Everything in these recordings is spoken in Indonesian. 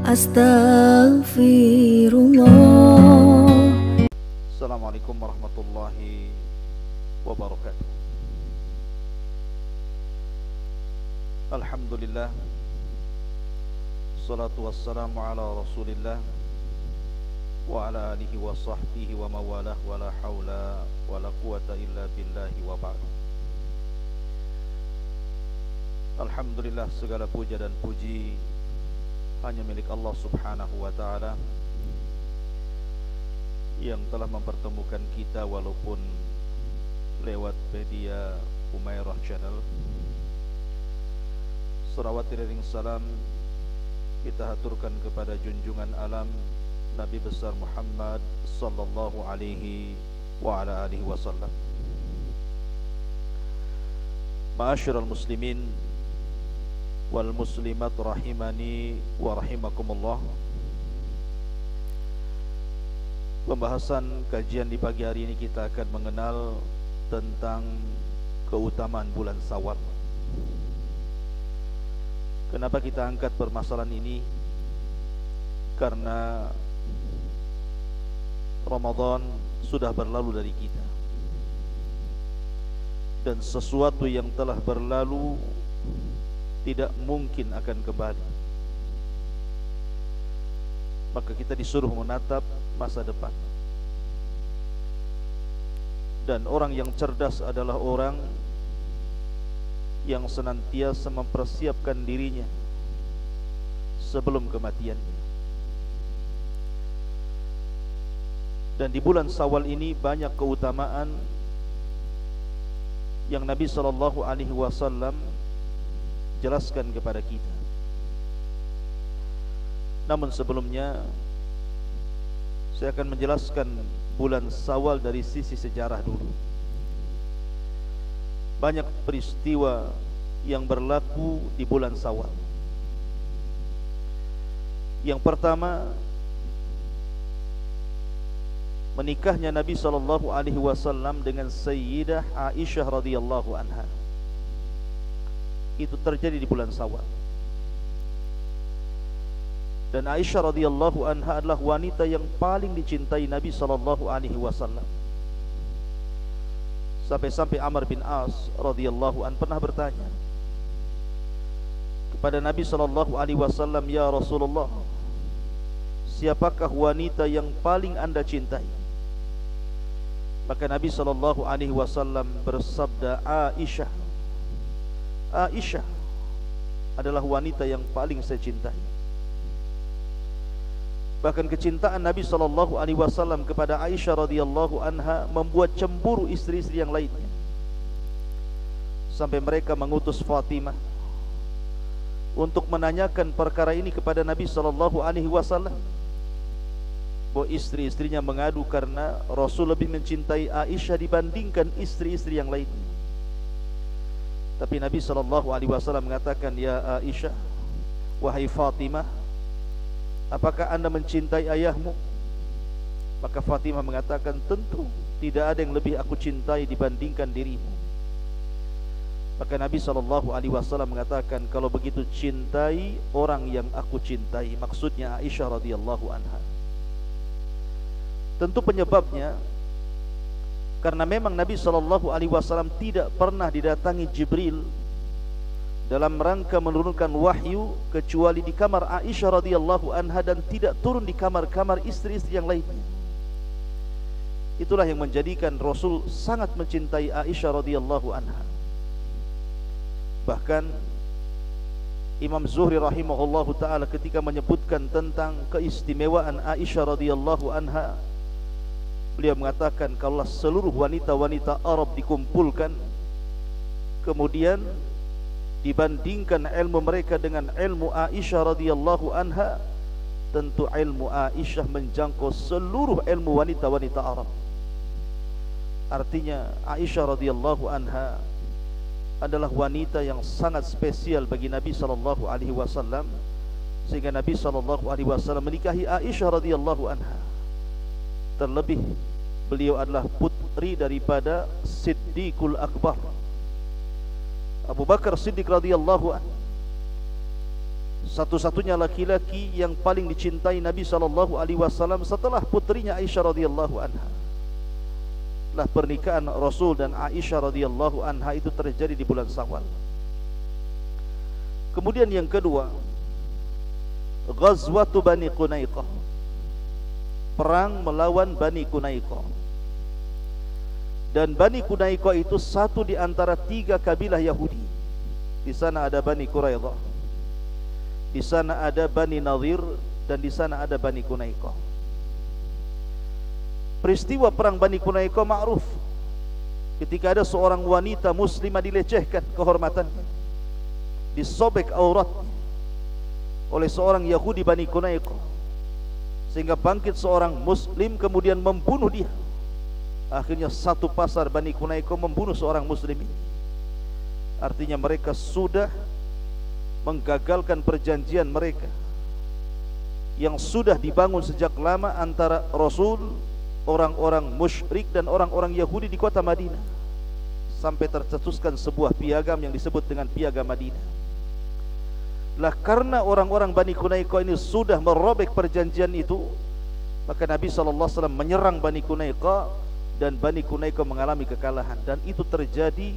Astaghfirullah. Assalamualaikum warahmatullahi wabarakatuh. Alhamdulillah, salatu wassalamu ala rasulillah wa ala alihi wa sahbihi wa mawalah, wa la hawla wa la quwata illa billahi wa ba'du. Alhamdulillah, segala puja dan puji hanya milik Allah subhanahu wa ta'ala yang telah mempertemukan kita walaupun lewat media Umairah Channel. Selawat iring salam kita haturkan kepada junjungan alam Nabi besar Muhammad sallallahu alaihi wa ala alihi wasallam. Ma'asyiral muslimin wal muslimat rahimani wa rahimakumullah. Pembahasan kajian di pagi hari ini kita akan mengenal tentang keutamaan bulan Syawal. Kenapa kita angkat permasalahan ini? Karena Ramadan sudah berlalu dari kita, dan sesuatu yang telah berlalu tidak mungkin akan kembali. Maka kita disuruh menatap masa depan. Dan orang yang cerdas adalah orang yang senantiasa mempersiapkan dirinya sebelum kematiannya. Dan di bulan Syawal ini banyak keutamaan yang Nabi SAW jelaskan kepada kita. Namun sebelumnya saya akan menjelaskan bulan Syawal dari sisi sejarah dulu. Banyak peristiwa yang berlaku di bulan Syawal. Yang pertama, menikahnya Nabi SAW dengan Sayyidah Aisyah radhiyallahu anha. Itu terjadi di bulan Syawal. Dan Aisyah radhiyallahu anha adalah wanita yang paling dicintai Nabi SAW. Sampai-sampai Amr bin As radhiyallahu an pernah bertanya kepada Nabi SAW, "Ya Rasulullah, siapakah wanita yang paling Anda cintai?" Maka Nabi SAW bersabda, "Aisyah. Aisyah adalah wanita yang paling saya cintai." Bahkan kecintaan Nabi SAW kepada Aisyah radhiyallahu anha membuat cemburu istri-istri yang lainnya, sampai mereka mengutus Fatimah untuk menanyakan perkara ini kepada Nabi SAW. Bahwa istri-istrinya mengadu karena Rasul lebih mencintai Aisyah dibandingkan istri-istri yang lainnya. Tapi Nabi SAW mengatakan, "Ya Aisyah, wahai Fatimah, apakah Anda mencintai ayahmu?" Maka Fatimah mengatakan, "Tentu tidak ada yang lebih aku cintai dibandingkan dirimu." Maka Nabi SAW mengatakan, "Kalau begitu cintai orang yang aku cintai." Maksudnya Aisyah radhiyallahu anha. Tentu penyebabnya karena memang Nabi SAW tidak pernah didatangi Jibril dalam rangka menurunkan wahyu kecuali di kamar Aisyah radhiyallahu anha, dan tidak turun di kamar-kamar istri-istri yang lainnya. Itulah yang menjadikan Rasul sangat mencintai Aisyah radhiyallahu anha. Bahkan Imam Zuhri rahimahullahu ta'ala ketika menyebutkan tentang keistimewaan Aisyah radhiyallahu anha, beliau mengatakan, kalau seluruh wanita-wanita Arab dikumpulkan, kemudian dibandingkan ilmu mereka dengan ilmu Aisyah radhiyallahu anha, tentu ilmu Aisyah menjangkau seluruh ilmu wanita-wanita Arab. Artinya Aisyah radhiyallahu anha adalah wanita yang sangat spesial bagi Nabi SAW, sehingga Nabi SAW menikahi Aisyah radhiyallahu anha. Terlebih beliau adalah putri daripada Siddiqul Akbar, Abu Bakar Siddiq radhiyallahu anhu. satu-satunya laki-laki yang paling dicintai Nabi SAW setelah putrinya Aisyah radhiyallahu anha. Lah pernikahan Rasul dan Aisyah radhiyallahu anha itu terjadi di bulan Syawal. Kemudian yang kedua, Ghazwatu Bani Qunaiqah, perang melawan Bani Qunaiqah. Dan Bani Qunaiqah itu satu di antara 3 kabilah Yahudi. Di sana ada Bani Quraidah, di sana ada Bani Nadhir, dan di sana ada Bani Qunaiqah. Peristiwa perang Bani Qunaiqah ma'ruf. Ketika ada seorang wanita muslimah dilecehkan kehormatannya, disobek aurat oleh seorang Yahudi Bani Qunaiqah, sehingga bangkit seorang muslim kemudian membunuh dia. Akhirnya satu pasar Bani Qunaiqah membunuh seorang muslim ini. Artinya mereka sudah menggagalkan perjanjian mereka yang sudah dibangun sejak lama antara Rasul, orang-orang musyrik dan orang-orang Yahudi di kota Madinah, sampai tercetuskan sebuah piagam yang disebut dengan Piagam Madinah. Lah karena orang-orang Bani Qunaiqah ini sudah merobek perjanjian itu, maka Nabi SAW menyerang Bani Qunaiqah, dan Bani Qunaiqah mengalami kekalahan, dan itu terjadi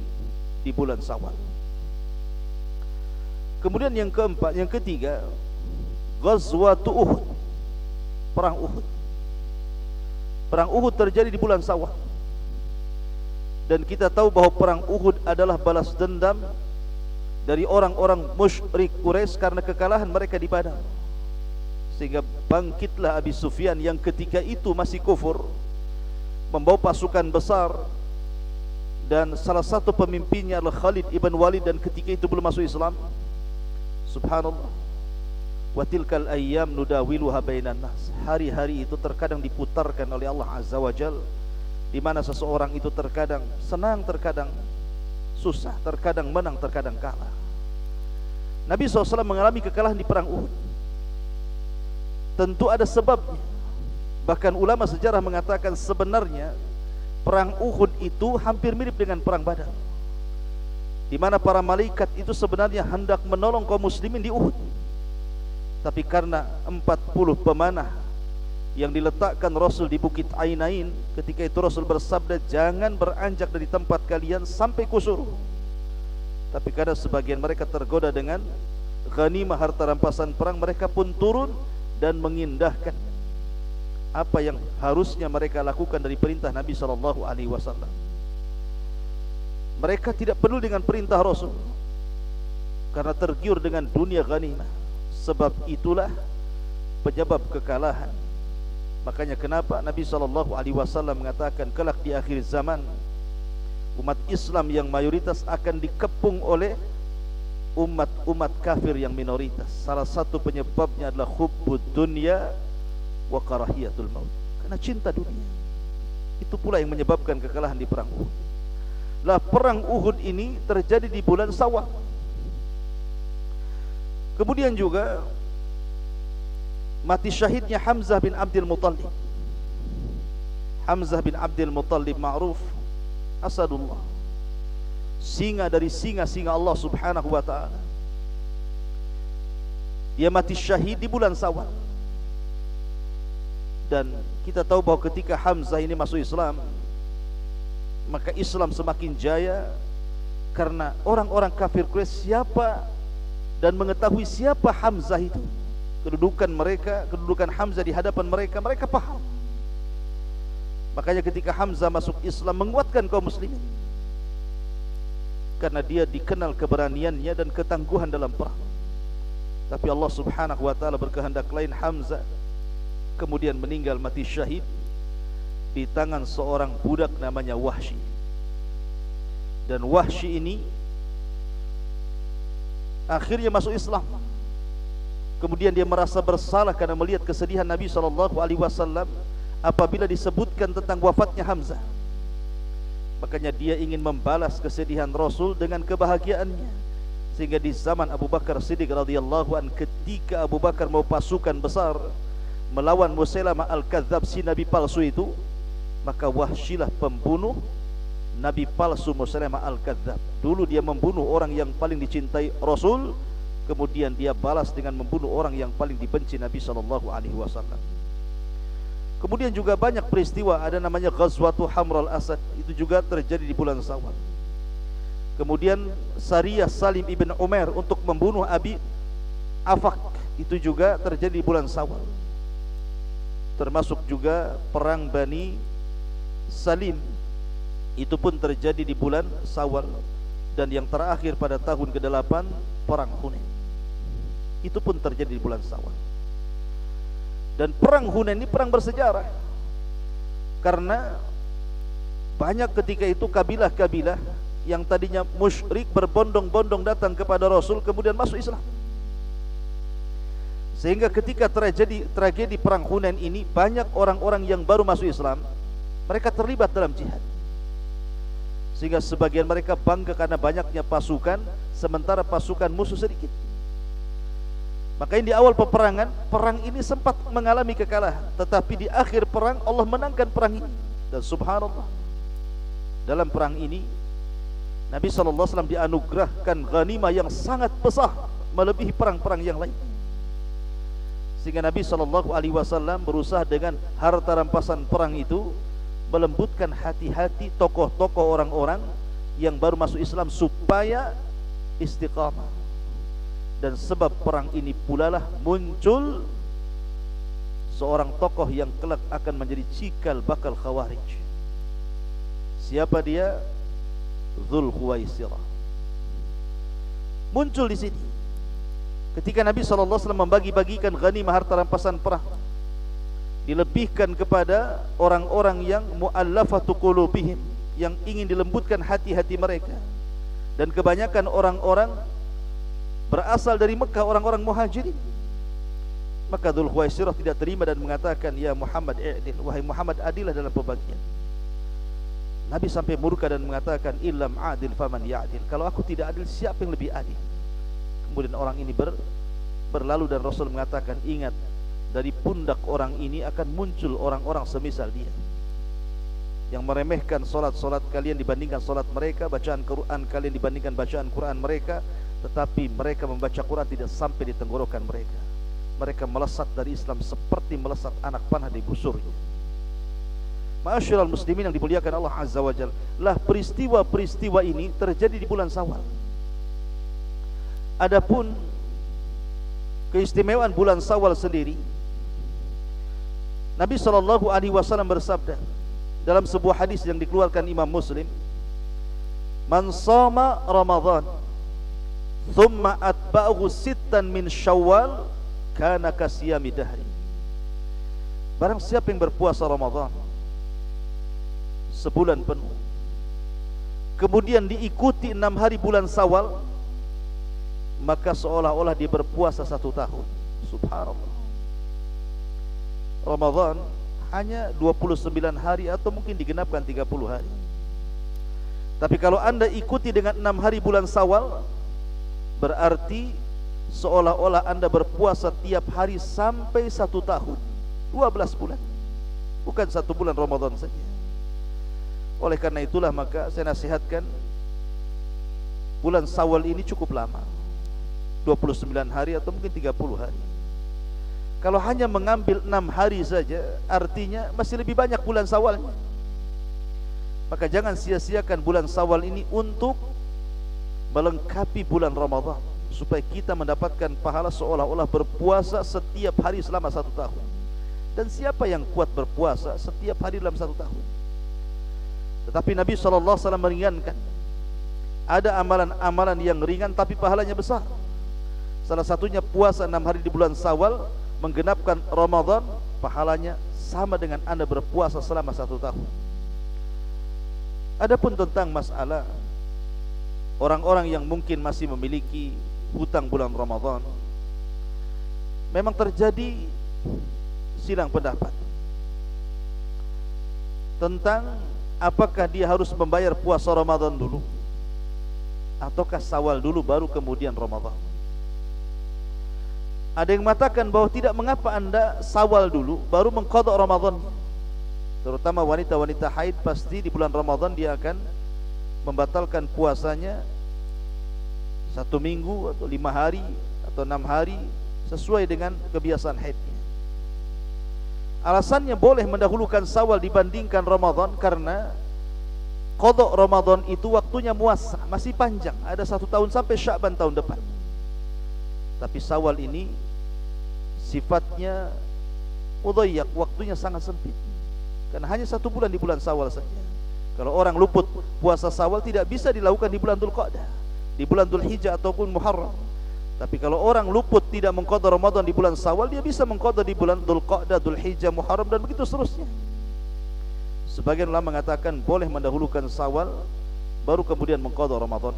di bulan Syawal. Kemudian yang keempat, yang ketiga, Ghazwatu Uhud, perang Uhud. Perang Uhud terjadi di bulan Syawal. Dan kita tahu bahwa perang Uhud adalah balas dendam dari orang-orang musyrik Quraisy karena kekalahan mereka di Badar. Sehingga bangkitlah Abi Sufyan yang ketika itu masih kufur, membawa pasukan besar, dan salah satu pemimpinnya adalah Khalid ibn Walid, dan ketika itu belum masuk Islam. Subhanallah. Wa tilkal ayyam nudawiluha bainan nas. Hari-hari itu terkadang diputarkan oleh Allah Azza wa Jalla, di mana seseorang itu terkadang senang, terkadang susah, terkadang menang, terkadang kalah. Nabi SAW mengalami kekalahan di perang Uhud. Tentu ada sebabnya. Bahkan ulama sejarah mengatakan sebenarnya perang Uhud itu hampir mirip dengan perang Badar, di mana para malaikat itu sebenarnya hendak menolong kaum muslimin di Uhud. Tapi karena 40 pemanah yang diletakkan Rasul di Bukit Ainain, ketika itu Rasul bersabda, jangan beranjak dari tempat kalian sampai kusur. Tapi karena sebagian mereka tergoda dengan ghanimah harta rampasan perang, mereka pun turun dan mengindahkan apa yang harusnya mereka lakukan dari perintah Nabi SAW. Mereka tidak peduli dengan perintah Rasul karena tergiur dengan dunia ghanimah. Sebab itulah penyebab kekalahan. Makanya kenapa Nabi SAW mengatakan kelak di akhir zaman umat Islam yang mayoritas akan dikepung oleh umat-umat kafir yang minoritas. Salah satu penyebabnya adalah hubbud dunya wa karahiyatul maut, karena cinta dunia. Itu pula yang menyebabkan kekalahan di perang Uhud. Lah perang Uhud ini terjadi di bulan Syawal. Kemudian juga mati syahidnya Hamzah bin Abdul Muttalib. Hamzah bin Abdul Muttalib ma'ruf Asadullah, singa dari singa-singa Allah Subhanahu wa ta'ala. Dia mati syahid di bulan Syawal. Dan kita tahu bahwa ketika Hamzah ini masuk Islam, maka Islam semakin jaya, karena orang-orang kafir Quraisy siapa dan mengetahui siapa Hamzah itu, kedudukan mereka, kedudukan Hamzah di hadapan mereka, mereka paham. Makanya ketika Hamzah masuk Islam menguatkan kaum muslimin, karena dia dikenal keberaniannya dan ketangguhan dalam perang. Tapi Allah Subhanahu wa ta'ala berkehendak lain. Hamzah kemudian meninggal mati syahid di tangan seorang budak namanya Wahsy. Dan Wahsy ini akhirnya masuk Islam. Kemudian dia merasa bersalah karena melihat kesedihan Nabi SAW apabila disebutkan tentang wafatnya Hamzah. Makanya dia ingin membalas kesedihan Rasul dengan kebahagiaannya. Sehingga di zaman Abu Bakar Siddiq radhiyallahu an, ketika Abu Bakar mau pasukan besar melawan Musailamah al-Kadzdzab, si nabi palsu itu, maka Wahsyilah pembunuh nabi palsu Musailamah al-Kadzdzab. Dulu dia membunuh orang yang paling dicintai Rasul, kemudian dia balas dengan membunuh orang yang paling dibenci Nabi sallallahu alaihi wasallam. Kemudian juga banyak peristiwa, ada namanya Ghazwatu Hamral Asad, itu juga terjadi di bulan Syawal. Kemudian Sariyah Salim ibn Umar untuk membunuh Abi Afaq, itu juga terjadi di bulan Syawal. Termasuk juga perang Bani Salim, itu pun terjadi di bulan Syawal. Dan yang terakhir pada tahun ke-8 perang Hunain, itu pun terjadi di bulan Syawal. Dan perang Hunain ini perang bersejarah, karena banyak ketika itu kabilah-kabilah yang tadinya musyrik berbondong-bondong datang kepada Rasul, kemudian masuk Islam. Sehingga ketika tragedi perang Hunain ini, banyak orang-orang yang baru masuk Islam, mereka terlibat dalam jihad. Sehingga sebagian mereka bangga karena banyaknya pasukan, sementara pasukan musuh sedikit. Makanya di awal peperangan, perang ini sempat mengalami kekalahan, tetapi di akhir perang Allah menangkan perang ini. Dan subhanallah, dalam perang ini Nabi SAW dianugerahkan ghanimah yang sangat besar, melebihi perang-perang yang lain. Sehingga Nabi SAW berusaha dengan harta rampasan perang itu melembutkan hati-hati tokoh-tokoh orang-orang yang baru masuk Islam supaya istiqamah. Dan sebab perang ini pula lah muncul seorang tokoh yang kelak akan menjadi cikal bakal Khawarij. Siapa dia? Dzul Khuwaisirah. Muncul di sini ketika Nabi SAW membagi-bagikan ghanimah harta rampasan perang, dilebihkan kepada orang-orang yang mu'allafatu qulubihim, yang ingin dilembutkan hati-hati mereka. Dan kebanyakan orang-orang berasal dari Mekah, orang-orang muhajirin. Maka Dzul Khuwaisirah tidak terima dan mengatakan, ya Muhammad i'dil, wahai Muhammad adilah dalam pembagian. Nabi sampai murka dan mengatakan, illam adil faman ya'dil, kalau aku tidak adil, siapa yang lebih adil? Kemudian orang ini berlalu dan Rasul mengatakan, ingat, dari pundak orang ini akan muncul orang-orang semisal dia, yang meremehkan solat kalian dibandingkan solat mereka, bacaan Quran kalian dibandingkan bacaan Quran mereka. Tetapi mereka membaca Quran tidak sampai di tenggorokan mereka. Mereka melesat dari Islam seperti melesat anak panah di busurnya. Ma'asyiral muslimin yang dimuliakan Allah Azza wa Jalla, lah peristiwa-peristiwa ini terjadi di bulan Syawal. Adapun keistimewaan bulan Syawal sendiri, Nabi SAW bersabda dalam sebuah hadis yang dikeluarkan Imam Muslim, man shoma Ramadan thumma atba'ahu sittan min Syawal kana kasiyami dahri. Barang siapa yang berpuasa Ramadan sebulan penuh, kemudian diikuti 6 hari bulan Syawal, maka seolah-olah dia berpuasa 1 tahun. Subhanallah. Ramadan hanya 29 hari atau mungkin digenapkan 30 hari. Tapi kalau anda ikuti dengan 6 hari bulan Syawal, berarti seolah-olah anda berpuasa tiap hari sampai 1 tahun, 12 bulan, bukan 1 bulan Ramadan saja. Oleh karena itulah maka saya nasihatkan, bulan Syawal ini cukup lama, 29 hari atau mungkin 30 hari. Kalau hanya mengambil 6 hari saja, artinya masih lebih banyak bulan Syawalnya. Maka jangan sia-siakan bulan Syawal ini untuk melengkapi bulan Ramadan, supaya kita mendapatkan pahala seolah-olah berpuasa setiap hari selama 1 tahun. Dan siapa yang kuat berpuasa setiap hari dalam 1 tahun? Tetapi Nabi SAW meringankan. Ada amalan-amalan yang ringan tapi pahalanya besar. Salah satunya puasa 6 hari di bulan Syawal, menggenapkan Ramadan, pahalanya sama dengan anda berpuasa selama 1 tahun. Adapun tentang masalah orang-orang yang mungkin masih memiliki hutang bulan Ramadan, memang terjadi silang pendapat tentang apakah dia harus membayar puasa Ramadan dulu ataukah Syawal dulu baru kemudian Ramadan. Ada yang mengatakan bahwa tidak mengapa anda Syawal dulu baru mengqadha Ramadan. Terutama wanita-wanita haid, pasti di bulan Ramadan dia akan membatalkan puasanya 1 minggu atau 5 hari atau 6 hari sesuai dengan kebiasaan haidnya. Alasannya boleh mendahulukan Syawal dibandingkan Ramadan karena qada Ramadan itu waktunya muasa, masih panjang, ada 1 tahun sampai Sya'ban tahun depan. Tapi Syawal ini sifatnya mudayyak, waktunya sangat sempit, karena hanya 1 bulan di bulan Syawal saja. Kalau orang luput puasa Syawal tidak bisa dilakukan di bulan Dzulqa'dah, di bulan Dzulhijjah ataupun Muharram. Tapi kalau orang luput tidak mengqada Ramadan di bulan Syawal, dia bisa mengqada di bulan Dzulqa'dah, Dzulhijjah, Muharram, dan begitu seterusnya. Sebagian ulama mengatakan boleh mendahulukan Syawal baru kemudian mengqada Ramadan.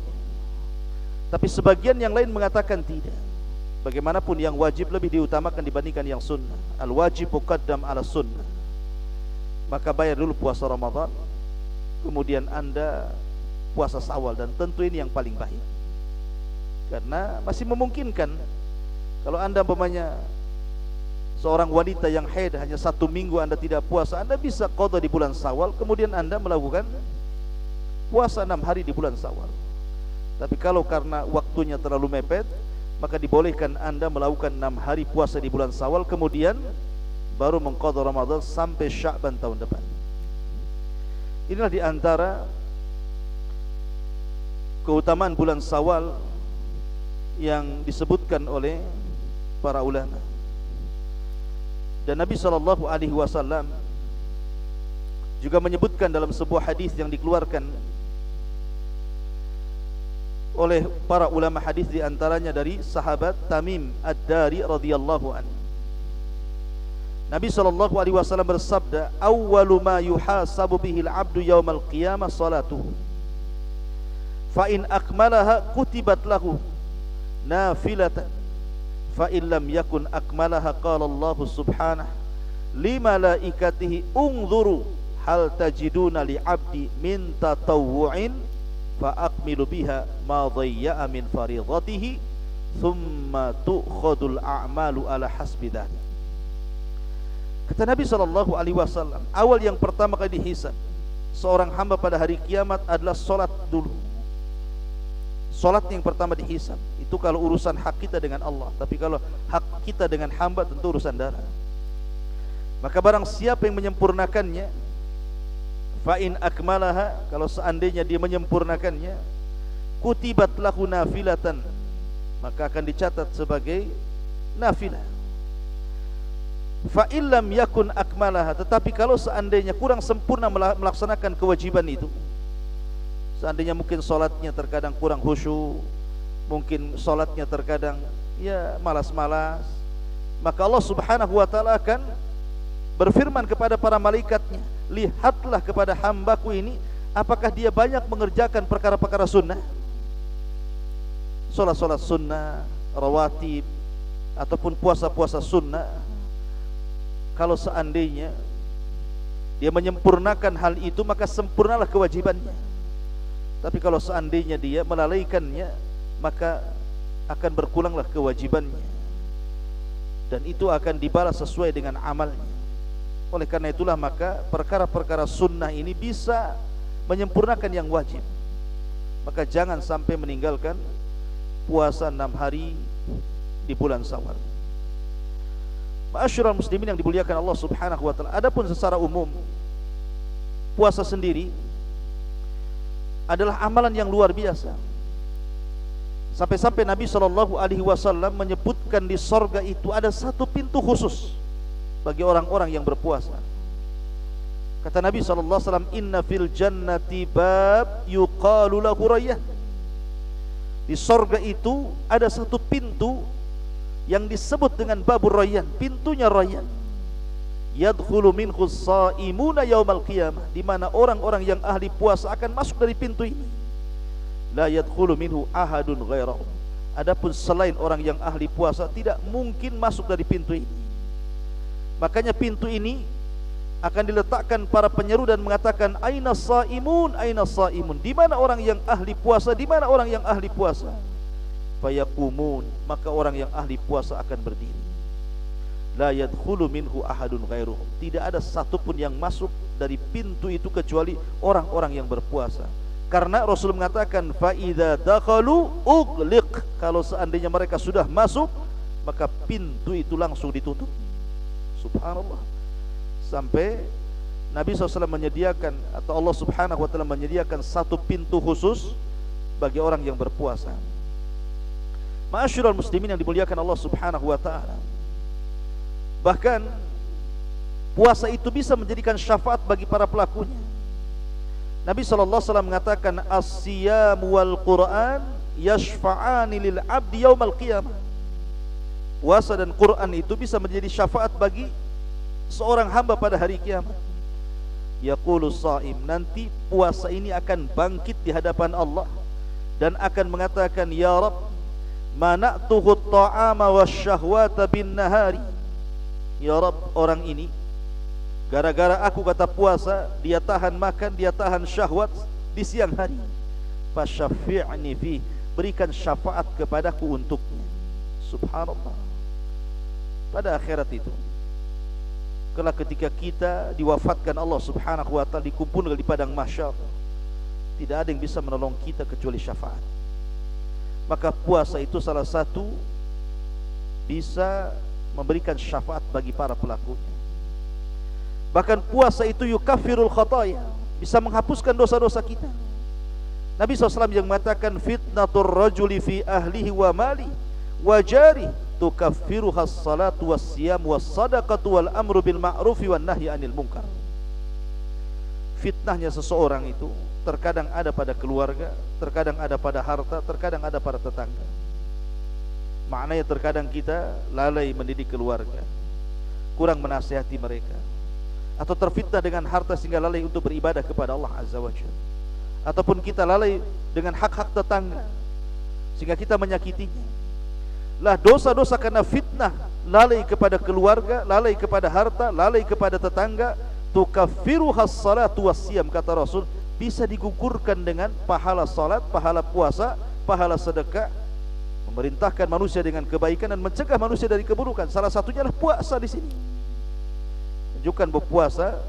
Tapi sebagian yang lain mengatakan tidak. Bagaimanapun yang wajib lebih diutamakan dibandingkan yang sunnah. Al-wajib muqaddam ala sunnah. Maka bayar dulu puasa Ramadan, kemudian Anda puasa Syawal, dan tentu ini yang paling baik. Karena masih memungkinkan kalau Anda umpamanya seorang wanita yang haid hanya 1 minggu Anda tidak puasa, Anda bisa qada di bulan Syawal, kemudian Anda melakukan puasa 6 hari di bulan Syawal. Tapi kalau karena waktunya terlalu mepet, maka dibolehkan Anda melakukan 6 hari puasa di bulan Syawal, kemudian baru mengqada Ramadan sampai Sya'ban tahun depan. Inilah di antara keutamaan bulan Syawal yang disebutkan oleh para ulama. Dan Nabi SAW juga menyebutkan dalam sebuah hadis yang dikeluarkan oleh para ulama hadis, di antaranya dari sahabat Tamim Ad-Dari radhiyallahu anhu. Nabi SAW bersabda, "Awwalu ma yuhasabu bihil 'abdu yaumal qiyamah salatuhu. Fa in akmalaha kutibat lahu nafilatan. Fa in lam yakun akmalaha qala Allah subhanahu li malaikatihi unzuru hal tajiduna li 'abdi min tatawwu'in fa akmilu biha ma dhayya'a min faridatihi thumma tu'khadul a'malu ala hasbi dhalik." Kata Nabi SAW, awal yang pertama kali dihisab seorang hamba pada hari kiamat adalah solat dulu. Solat yang pertama dihisab. Itu kalau urusan hak kita dengan Allah. Tapi kalau hak kita dengan hamba, tentu urusan darah. Maka barang siapa yang menyempurnakannya, fa'in akmalaha, kalau seandainya dia menyempurnakannya, kutibat lahu nafilatan, maka akan dicatat sebagai nafilah. Fa'illam yakun akmalaha, tetapi kalau seandainya kurang sempurna melaksanakan kewajiban itu, seandainya mungkin solatnya terkadang kurang khusyuk, mungkin solatnya terkadang ya malas-malas, maka Allah subhanahu wa ta'ala akan berfirman kepada para malaikatnya, lihatlah kepada hambaku ini, apakah dia banyak mengerjakan perkara-perkara sunnah, solat-solat sunnah, rawatib, ataupun puasa-puasa sunnah. Kalau seandainya dia menyempurnakan hal itu, maka sempurnalah kewajibannya. Tapi kalau seandainya dia melalaikannya, maka akan berkuranglah kewajibannya, dan itu akan dibalas sesuai dengan amalnya. Oleh karena itulah maka perkara-perkara sunnah ini bisa menyempurnakan yang wajib. Maka jangan sampai meninggalkan puasa 6 hari di bulan Syawal. Ma'asyiral muslimin yang dimuliakan Allah subhanahu wa ta'ala, adapun secara umum puasa sendiri adalah amalan yang luar biasa. Sampai-sampai Nabi SAW menyebutkan di sorga itu ada 1 pintu khusus bagi orang-orang yang berpuasa. Kata Nabi SAW, inna fil jannati bab yuqalu lahu Rayyan. Di sorga itu ada 1 pintu yang disebut dengan babur Rayyan, pintunya Rayyan. Yadkhulu minhu shaimuna yaumal qiyamah, di mana orang-orang yang ahli puasa akan masuk dari pintu ini. La yadkhulu minhu ahadun ghairahu. Adapun selain orang yang ahli puasa tidak mungkin masuk dari pintu ini. Makanya pintu ini akan diletakkan para penyeru dan mengatakan, aina shaimun, aina shaimun, di mana orang yang ahli puasa, di mana orang yang ahli puasa. Fayaqumun, maka orang yang ahli puasa akan berdiri. La yadkhulu minhu ahadun ghairuhum, tidak ada satupun yang masuk dari pintu itu kecuali orang-orang yang berpuasa. Karena Rasul mengatakan fa idza dakhalu ughliq, kalau seandainya mereka sudah masuk maka pintu itu langsung ditutup. Subhanallah. Sampai Nabi SAW menyediakan, atau Allah Subhanahu wa ta'ala menyediakan satu pintu khusus bagi orang yang berpuasa. Ma'asyiral muslimin yang dimuliakan Allah Subhanahu wa ta'ala, bahkan puasa itu bisa menjadikan syafaat bagi para pelakunya. Nabi SAW mengatakan as-siyam wal Qur'an yashfa'ani lil abdi yaumal qiyamah. Puasa dan Quran itu bisa menjadi syafaat bagi seorang hamba pada hari kiamat. Yaqulu shaim, nanti puasa ini akan bangkit di hadapan Allah dan akan mengatakan, ya Rabb, mana'tuhu at-ta'ama wasyahwata bin nahari. Ya Rabb, orang ini gara-gara aku kata puasa, dia tahan makan, dia tahan syahwat di siang hari. Fasyafi'ni fi, berikan syafaat kepadaku untuknya. Subhanallah. Pada akhirat itu, kelak ketika kita diwafatkan Allah Subhanahu wa ta'ala, dikumpulkan di padang mahsyar, tidak ada yang bisa menolong kita kecuali syafaat. Maka puasa itu salah satu bisa memberikan syafaat bagi para pelakunya. Bahkan puasa itu yukaffirul khataya, bisa menghapuskan dosa-dosa kita. Nabi SAW yang mengatakan fitnatur rajuli fi ahlihi wa mali wa jari tukaffiruha as-salatu was-siyam was-sadaqatu wal amru bil ma'rufi wan nahyi 'anil munkar. Fitnahnya seseorang itu terkadang ada pada keluarga, terkadang ada pada harta, terkadang ada pada tetangga. Maknanya terkadang kita lalai mendidik keluarga, kurang menasihati mereka, atau terfitnah dengan harta sehingga lalai untuk beribadah kepada Allah Azza wa Jalla. Ataupun kita lalai dengan hak-hak tetangga sehingga kita menyakitinya. Lah dosa-dosa karena fitnah, lalai kepada keluarga, lalai kepada harta, lalai kepada tetangga, tukaffiruhas salatu wassiyam, kata Rasul, bisa digugurkan dengan pahala salat, pahala puasa, pahala sedekah, memerintahkan manusia dengan kebaikan dan mencegah manusia dari keburukan. Salah satunya adalah puasa di sini. Menunjukkan bahwa puasa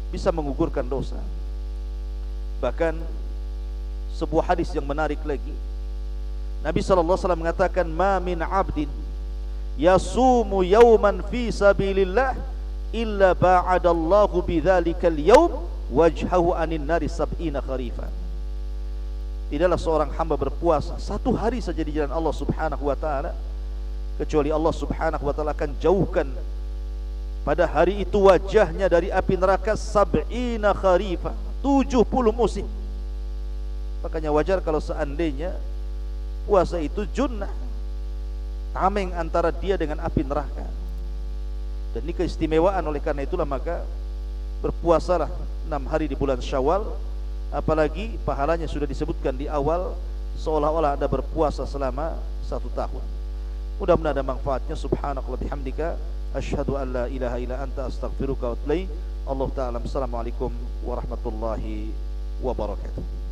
bisa menggugurkan dosa. Bahkan sebuah hadis yang menarik lagi, Nabi SAW mengatakan, ma min abdin yasumu yawman fi sabilillah illa ba'adallahu bidzalikal yawm wajhahu anin nari sab'ina kharifan. Tidaklah seorang hamba berpuasa satu hari saja di jalan Allah Subhanahu wa ta'ala, kecuali Allah Subhanahu wa ta'ala akan jauhkan pada hari itu wajahnya dari api neraka sab'ina kharifan, 70 musim. Makanya wajar kalau seandainya puasa itu junnah, tameng antara dia dengan api neraka. Dan ini keistimewaan, oleh karena itulah maka berpuasalah 6 hari di bulan Syawal, apalagi pahalanya sudah disebutkan di awal, seolah-olah Anda berpuasa selama 1 tahun. Mudah-mudahan ada manfaatnya. Subhanakallah bihamdika, asyhadu an la ilaha illa anta, astaghfiruka wa atubu ilaik. Allah ta'ala. Assalamualaikum warahmatullahi wabarakatuh.